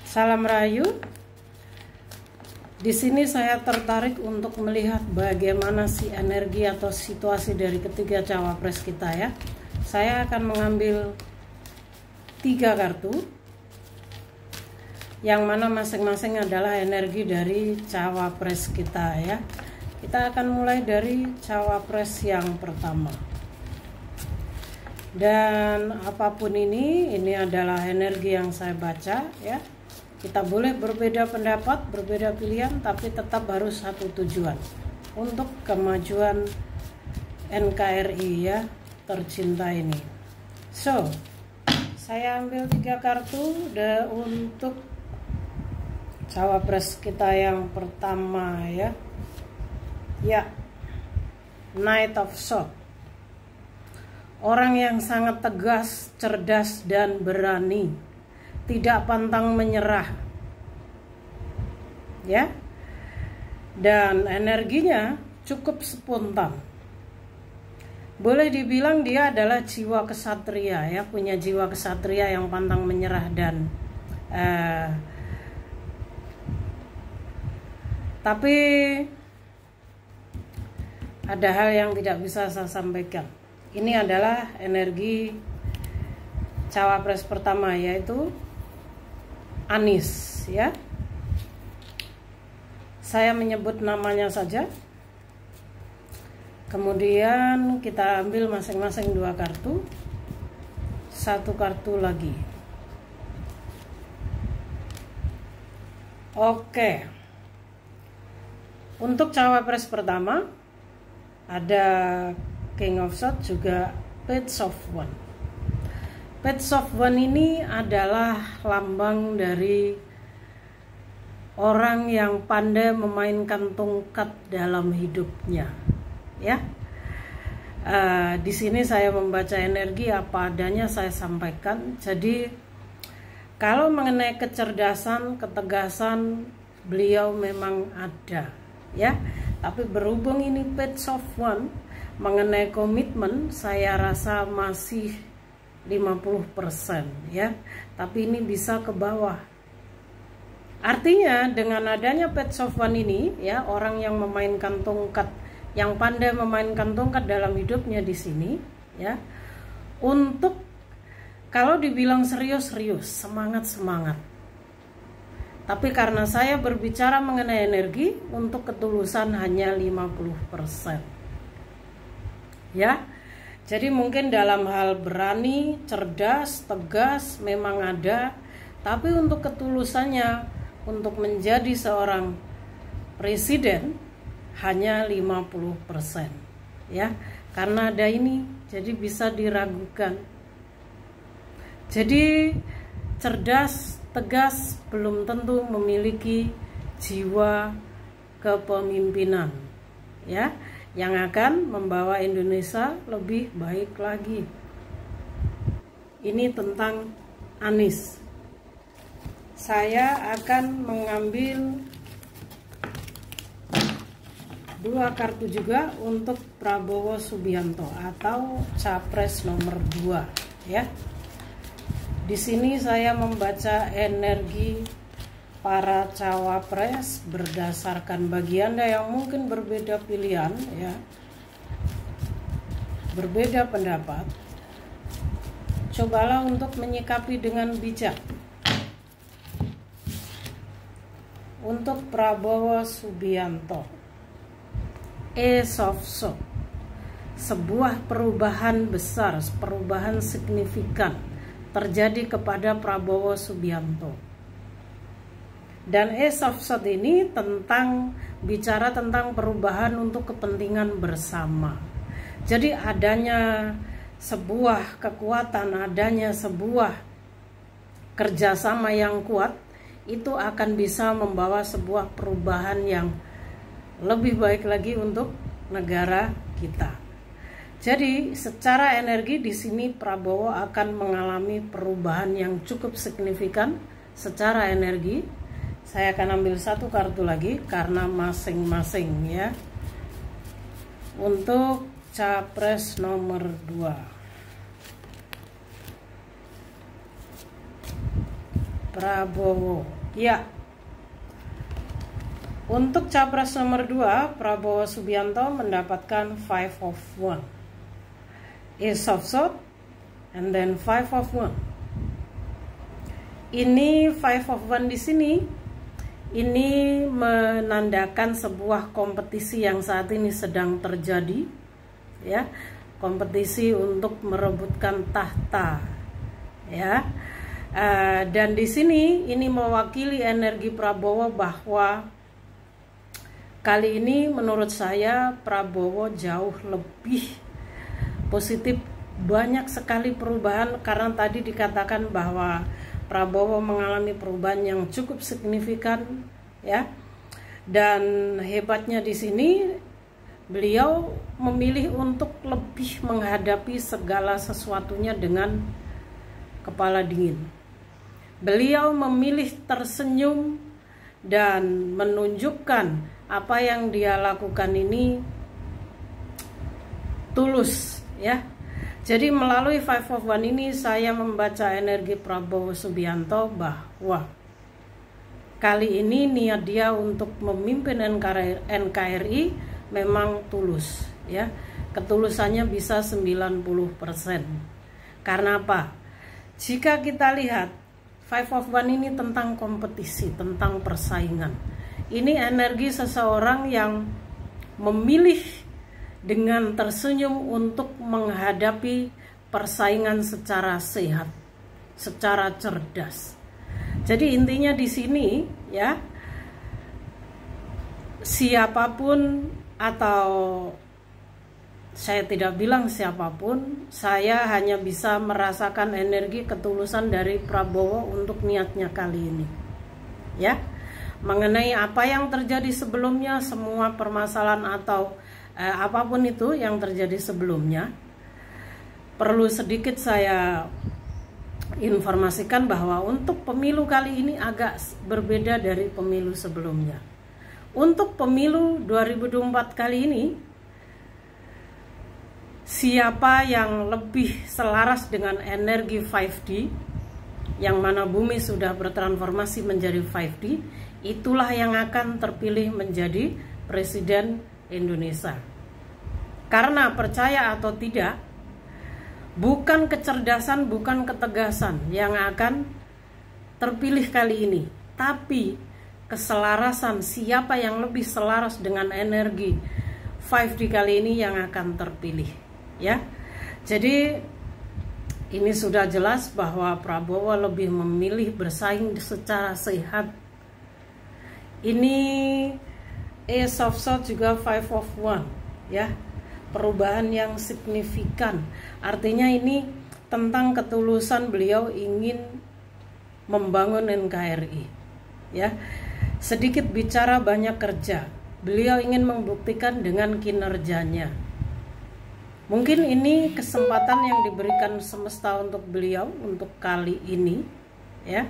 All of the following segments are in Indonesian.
Salam Rahayu. Di sini saya tertarik untuk melihat bagaimana si energi atau situasi dari ketiga cawapres kita ya. Saya akan mengambil 3 kartu, yang mana masing-masing adalah energi dari cawapres kita ya. Kita akan mulai dari cawapres yang pertama. Dan apapun ini adalah energi yang saya baca ya. Kita boleh berbeda pendapat, berbeda pilihan, tapi tetap harus satu tujuan, untuk kemajuan NKRI ya, tercinta ini. So, saya ambil 3 kartu untuk cawapres kita yang pertama ya. Ya, Knight of Swords. Orang yang sangat tegas, cerdas, dan berani, tidak pantang menyerah ya, dan energinya cukup spontan. Boleh dibilang dia adalah jiwa kesatria ya, punya jiwa kesatria yang pantang menyerah. Dan tapi ada hal yang tidak bisa saya sampaikan. Ini adalah energi cawapres pertama, yaitu Anies ya. Saya menyebut namanya saja. Kemudian kita ambil masing-masing 2 kartu. 1 kartu lagi. Oke. Untuk cawapres pertama ada King of Swords, juga Page of Wands. Page of Wands ini adalah lambang dari orang yang pandai memainkan tongkat dalam hidupnya ya. Di sini saya membaca energi apa adanya, saya sampaikan. Jadi kalau mengenai kecerdasan, ketegasan, beliau memang ada ya. Tapi berhubung ini Page of Wands, mengenai komitmen saya rasa masih 50% ya, tapi ini bisa ke bawah. Artinya dengan adanya Page of Wands ini ya, orang yang memainkan tongkat, yang pandai memainkan tongkat dalam hidupnya di sini ya, untuk kalau dibilang serius-serius, semangat-semangat. Tapi karena saya berbicara mengenai energi, untuk ketulusan hanya 50% ya. Jadi mungkin dalam hal berani, cerdas, tegas memang ada, tapi untuk ketulusannya untuk menjadi seorang presiden hanya 50% ya. Karena ada ini, jadi bisa diragukan. Jadi cerdas, tegas belum tentu memiliki jiwa kepemimpinan ya, yang akan membawa Indonesia lebih baik lagi. Ini tentang Anies. Saya akan mengambil 2 kartu juga untuk Prabowo Subianto atau capres nomor 2 ya. Di sini saya membaca energi para cawapres berdasarkan bagi Anda yang mungkin berbeda pilihan ya, berbeda pendapat, cobalah untuk menyikapi dengan bijak. Untuk Prabowo Subianto, Ace of Swords, sebuah perubahan besar, perubahan signifikan terjadi kepada Prabowo Subianto. Dan Ace of Swords ini bicara tentang perubahan untuk kepentingan bersama. Jadi adanya sebuah kekuatan, adanya sebuah kerjasama yang kuat, itu akan bisa membawa sebuah perubahan yang lebih baik lagi untuk negara kita. Jadi secara energi di sini Prabowo akan mengalami perubahan yang cukup signifikan secara energi. Saya akan ambil 1 kartu lagi karena masing-masing ya. Untuk capres nomor 2, Prabowo. Ya, untuk capres nomor 2 Prabowo Subianto mendapatkan 5 of Wands, Ace of Swords, and then 5 of Wands. Ini 5 of Wands di sini, ini menandakan sebuah kompetisi yang saat ini sedang terjadi, ya, kompetisi untuk merebutkan tahta, ya. Dan di sini ini mewakili energi Prabowo bahwa kali ini menurut saya Prabowo jauh lebih positif, banyak sekali perubahan karena tadi dikatakan bahwa Prabowo mengalami perubahan yang cukup signifikan, ya. Dan hebatnya di sini beliau memilih untuk lebih menghadapi segala sesuatunya dengan kepala dingin. Beliau memilih tersenyum dan menunjukkan apa yang dia lakukan ini tulus, ya. Jadi melalui 5 of Wands ini saya membaca energi Prabowo Subianto bahwa kali ini niat dia untuk memimpin NKRI memang tulus, ya. Ketulusannya bisa 90%. Karena apa? Jika kita lihat 5 of Wands ini tentang kompetisi, tentang persaingan. Ini energi seseorang yang memilih dengan tersenyum untuk menghadapi persaingan secara sehat, secara cerdas. Jadi intinya di sini, ya, siapapun atau saya tidak bilang siapapun, saya hanya bisa merasakan energi ketulusan dari Prabowo untuk niatnya kali ini, ya. Mengenai apa yang terjadi sebelumnya, semua permasalahan atau apapun itu yang terjadi sebelumnya, perlu sedikit saya informasikan bahwa untuk pemilu kali ini agak berbeda dari pemilu sebelumnya. Untuk pemilu 2024 kali ini, siapa yang lebih selaras dengan energi 5D, yang mana bumi sudah bertransformasi menjadi 5D, itulah yang akan terpilih menjadi Presiden Indonesia. Karena percaya atau tidak, bukan kecerdasan, bukan ketegasan yang akan terpilih kali ini, tapi keselarasan, siapa yang lebih selaras dengan energi 5D kali ini yang akan terpilih, ya. Jadi ini sudah jelas bahwa Prabowo lebih memilih bersaing secara sehat. Ini Ace of Swords juga 5 of Wands, ya. Perubahan yang signifikan. Artinya ini tentang ketulusan beliau ingin membangun NKRI, ya. Sedikit bicara banyak kerja. Beliau ingin membuktikan dengan kinerjanya. Mungkin ini kesempatan yang diberikan semesta untuk beliau untuk kali ini, ya.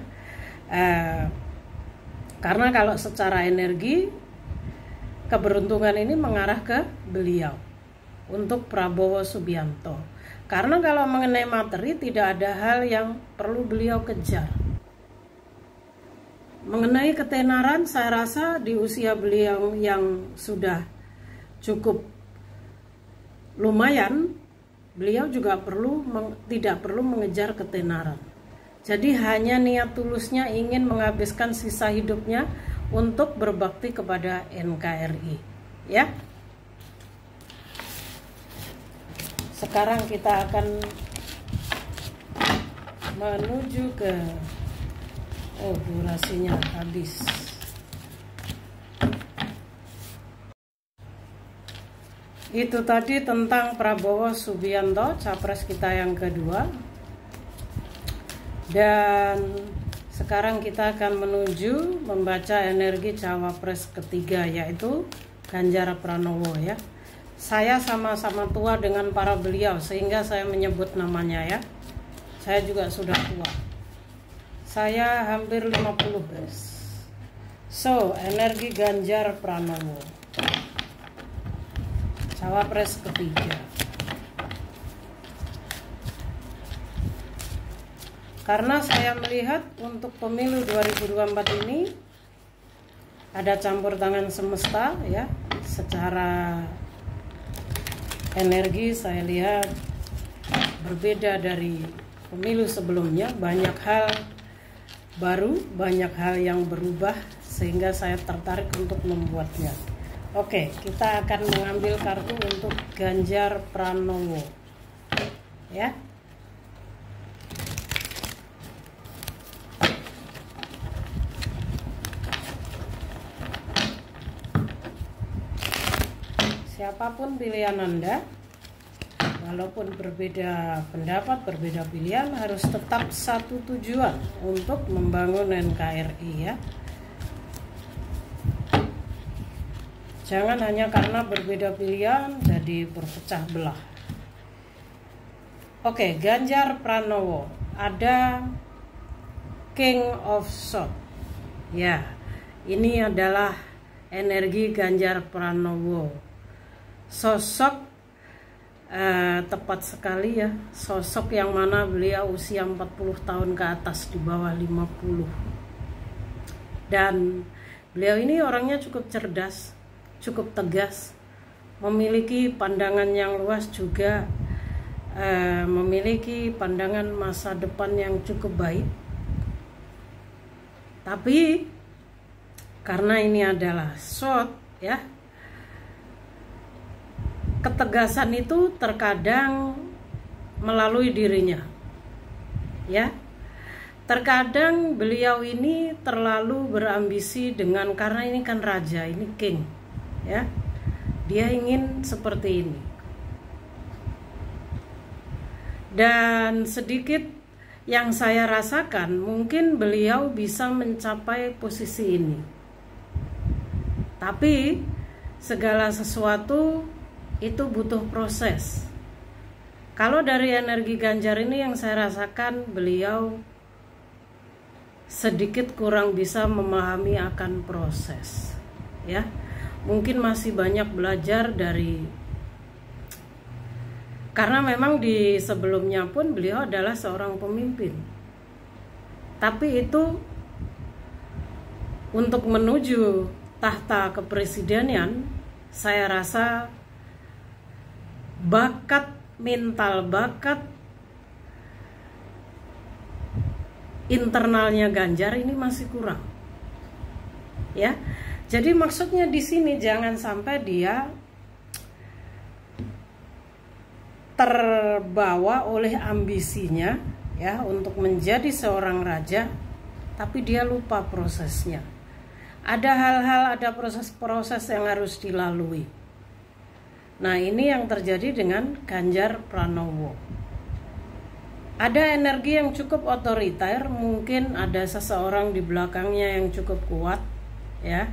Karena kalau secara energi keberuntungan ini mengarah ke beliau untuk Prabowo Subianto. Karena kalau mengenai materi tidak ada hal yang perlu beliau kejar. Mengenai ketenaran, saya rasa di usia beliau yang sudah cukup lumayan, beliau juga tidak perlu mengejar ketenaran. Jadi hanya niat tulusnya ingin menghabiskan sisa hidupnya untuk berbakti kepada NKRI, ya. Sekarang kita akan menuju ke durasinya habis. Itu tadi tentang Prabowo Subianto, capres kita yang kedua. Dan sekarang kita akan menuju membaca energi cawapres ketiga, yaitu Ganjar Pranowo, ya. Saya sama-sama tua dengan para beliau sehingga saya menyebut namanya, ya. Saya juga sudah tua. Saya hampir 50, guys. So, energi Ganjar Pranowo, cawapres ketiga. Karena saya melihat untuk pemilu 2024 ini ada campur tangan semesta ya. Secara energi saya lihat berbeda dari pemilu sebelumnya, banyak hal baru, banyak hal yang berubah sehingga saya tertarik untuk membuatnya. Oke, kita akan mengambil kartu untuk Ganjar Pranowo. Ya. Siapapun pilihan Anda, walaupun berbeda pendapat, berbeda pilihan, harus tetap satu tujuan untuk membangun NKRI ya. Jangan hanya karena berbeda pilihan jadi berpecah belah. Oke, Ganjar Pranowo, ada King of Swords. Ya, ini adalah energi Ganjar Pranowo. Sosok tepat sekali ya, sosok yang mana beliau usia 40 tahun ke atas, di bawah 50. Dan beliau ini orangnya cukup cerdas, cukup tegas, memiliki pandangan yang luas, juga memiliki pandangan masa depan yang cukup baik. Tapi karena ini adalah sword ya, ketegasan itu terkadang melalui dirinya ya. Terkadang beliau ini terlalu berambisi dengan, karena ini kan raja, ini king ya, dia ingin seperti ini. Dan sedikit yang saya rasakan, mungkin beliau bisa mencapai posisi ini, tapi segala sesuatu itu butuh proses. Kalau dari energi Ganjar ini yang saya rasakan, beliau sedikit kurang bisa memahami akan proses ya. Mungkin masih banyak belajar dari, karena memang di sebelumnya pun beliau adalah seorang pemimpin, tapi itu untuk menuju tahta kepresidenan, saya rasa bakat, mental bakat internalnya Ganjar ini masih kurang ya. Jadi maksudnya di sini jangan sampai dia terbawa oleh ambisinya ya untuk menjadi seorang raja, tapi dia lupa prosesnya. Ada hal-hal, ada proses-proses yang harus dilalui. Nah, ini yang terjadi dengan Ganjar Pranowo. Ada energi yang cukup otoriter, mungkin ada seseorang di belakangnya yang cukup kuat ya.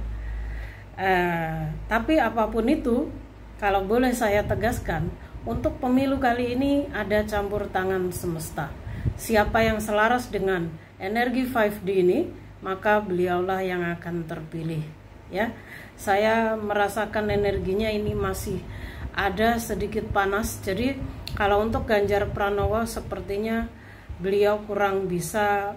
Tapi apapun itu, kalau boleh saya tegaskan, untuk pemilu kali ini ada campur tangan semesta. Siapa yang selaras dengan energi 5D ini, maka beliaulah yang akan terpilih ya. Saya merasakan energinya ini masih ada sedikit panas. Jadi kalau untuk Ganjar Pranowo sepertinya beliau kurang bisa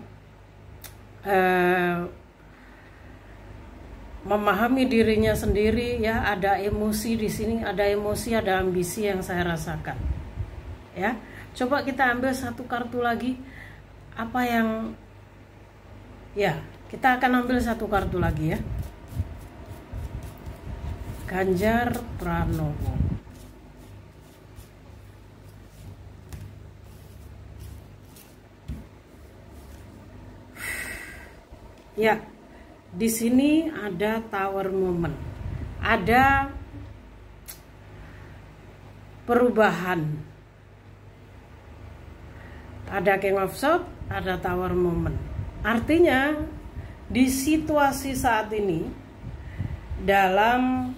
memahami dirinya sendiri ya. Ada emosi di sini, ada emosi, ada ambisi yang saya rasakan ya. Coba kita ambil satu kartu lagi. Apa yang ya, kita akan ambil satu kartu lagi ya. Ganjar Pranowo. Ya, di sini ada Tower Moment, ada perubahan, ada King of Swords, ada Tower Moment. Artinya di situasi saat ini, dalam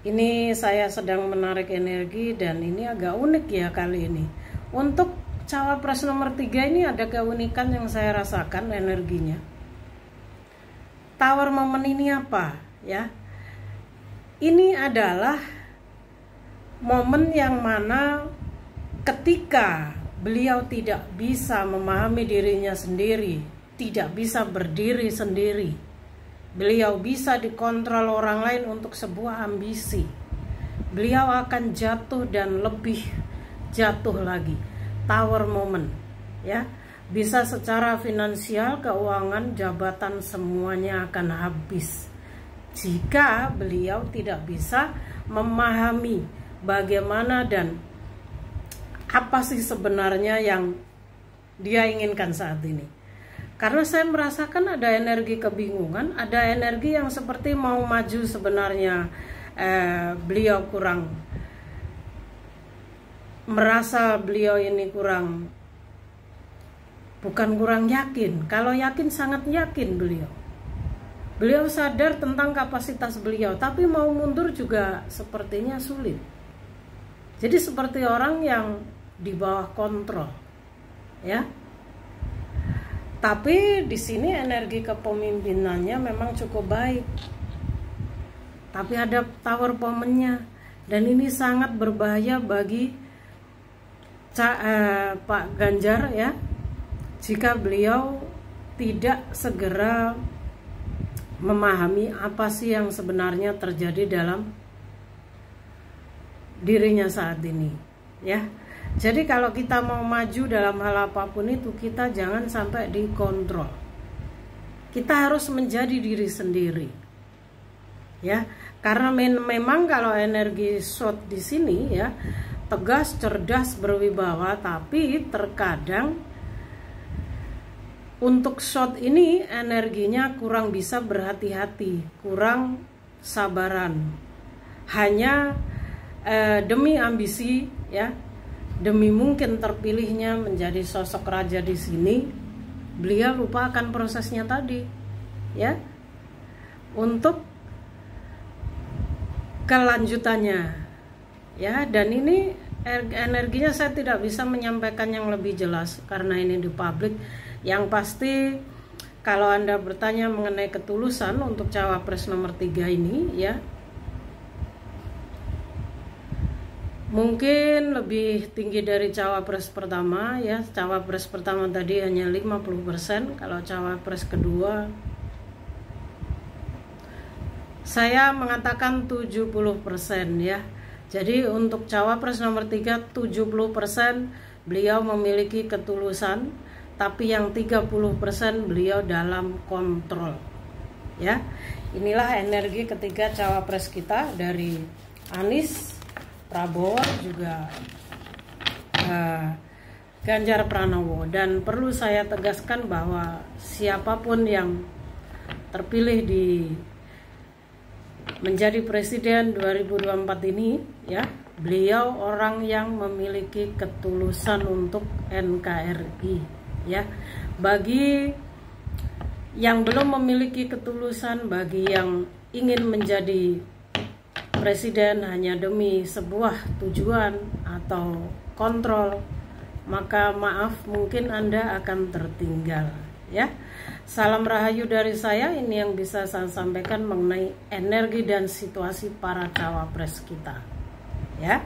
ini saya sedang menarik energi, dan ini agak unik ya kali ini. Untuk Cawapres nomor 3 ini ada keunikan yang saya rasakan energinya. Tower Moment ini apa ya? Ini adalah momen yang mana ketika beliau tidak bisa memahami dirinya sendiri, tidak bisa berdiri sendiri. Beliau bisa dikontrol orang lain untuk sebuah ambisi. Beliau akan jatuh dan lebih jatuh lagi. Tower moment, ya. Bisa secara finansial, keuangan, jabatan, semuanya akan habis jika beliau tidak bisa memahami bagaimana dan apa sih sebenarnya yang dia inginkan saat ini. Karena saya merasakan ada energi kebingungan, ada energi yang seperti mau maju sebenarnya. Beliau kurang merasa, beliau ini bukan kurang yakin. Kalau yakin, sangat yakin beliau. Beliau sadar tentang kapasitas beliau, tapi mau mundur juga sepertinya sulit. Jadi seperti orang yang di bawah kontrol, ya. Tapi di sini energi kepemimpinannya memang cukup baik. Tapi ada tower momennya, dan ini sangat berbahaya bagi Pak Ganjar, ya. Jika beliau tidak segera memahami apa sih yang sebenarnya terjadi dalam dirinya saat ini, ya. Jadi kalau kita mau maju dalam hal apapun itu, kita jangan sampai dikontrol. Kita harus menjadi diri sendiri, ya. Karena memang kalau energi shot di sini, ya, tegas, cerdas, berwibawa, tapi terkadang untuk shot ini energinya kurang bisa berhati-hati, kurang sabaran. Hanya demi ambisi, ya, demi mungkin terpilihnya menjadi sosok raja di sini, beliau lupa akan prosesnya tadi, ya, untuk kelanjutannya, ya. Dan ini energinya saya tidak bisa menyampaikan yang lebih jelas karena ini di publik. Yang pasti kalau Anda bertanya mengenai ketulusan untuk cawapres nomor 3 ini, ya, mungkin lebih tinggi dari cawapres pertama, ya. Cawapres pertama tadi hanya 50%, kalau cawapres kedua saya mengatakan 70%, ya. Jadi untuk cawapres nomor 3 70% beliau memiliki ketulusan, tapi yang 30% beliau dalam kontrol, ya. Inilah energi ketiga cawapres kita dari Anies, Prabowo, juga Ganjar Pranowo. Dan perlu saya tegaskan bahwa siapapun yang terpilih menjadi presiden 2024 ini, ya, beliau orang yang memiliki ketulusan untuk NKRI, ya. Bagi yang belum memiliki ketulusan, bagi yang ingin menjadi presiden hanya demi sebuah tujuan atau kontrol, maka maaf, mungkin Anda akan tertinggal, ya. Salam rahayu dari saya. Ini yang bisa saya sampaikan mengenai energi dan situasi para cawapres kita, ya.